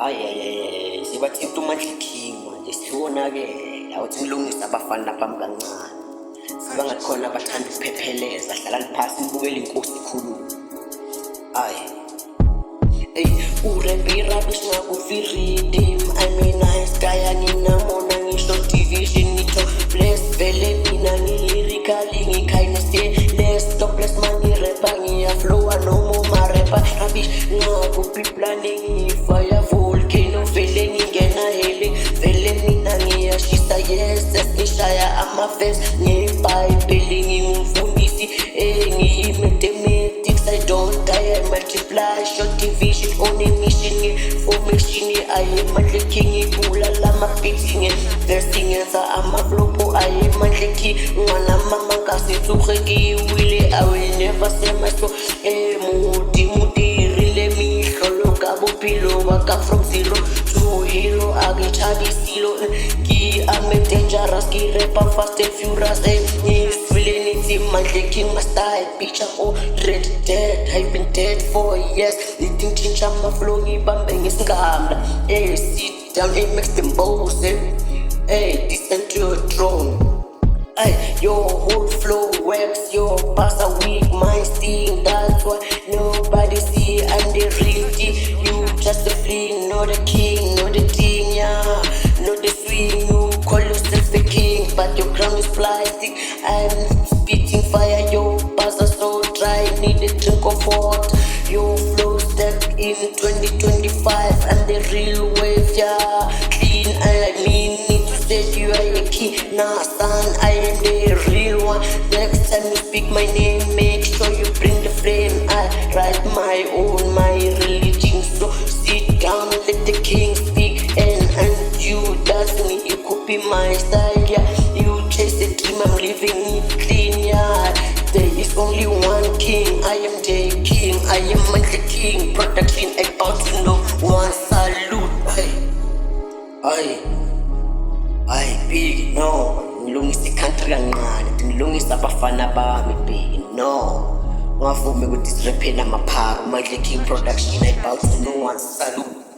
Ay, sibathi umuntu uMandleking manje sibonakele awuthi ngilungisa abafana bami kancane sibangakhona abathanda ukuphepheleza hlala phasi ngibukela inkosi ikhuluma. Urappi rubbish ngakufiridim I mean nice guy anginamona ngisho division ngitho bless vele mina ngilirically ngikindness less topless manje rapper ngiyaflowa noma ma-rapper rubbish ngakuphiplane ngifire volcano vele ngingena hele vele mina ngiyashisa yes ngishaya ama-fes ngebhayibheli ngingumfundisi ngiyi-mathematics I don't die I multiply short division on a mission formation I am MANDLEKING ibulala ama-beats nge-verse ngenza ama-flopo I am MANDLEKING ngwana mama ngasitsuge ngiwile I will never say my soul mudirile mihlolo ka bophelo ba ka from zero to hero a ke thabisilo ke ame dangerous ke rapper fast and furious MANDLEKING must die, bitch, I'm already dead. I've been dead for years. Eating chincha, my flow, bambang is scammed. Hey, sit down, it makes them bows. Hey, descend to your throne. Hey, your whole flow works, your pass a weak mind sting. That's why nobody see I'm the real G. You just a fling, not a king, not a thing, yeah. Not the swing, you call yourself the king, but your crown is plastic. I'm spitting fire, your bars are so dry, need a drink of water. Your flow step in 2025, I'm the real wave, yeah. Clean, I mean, need to say you are a king. Nah, son, I am the real one. Next time you speak my name, make sure you bring the flame. I write my own, my religion. So sit down, let the king speak, and you, that's me. You copy my style, yeah. You chase the dream, I'm living it clean, yeah. There is only one king, I am the king, I am MANDLEKING. Production about to know one salute. Ay, big, no. Ngilungisa i-country kancane, ngilungisa abafana bami, big, no. Ungavumi ukuthi siraphe namapharo. MANDLEKING production about to know one salute.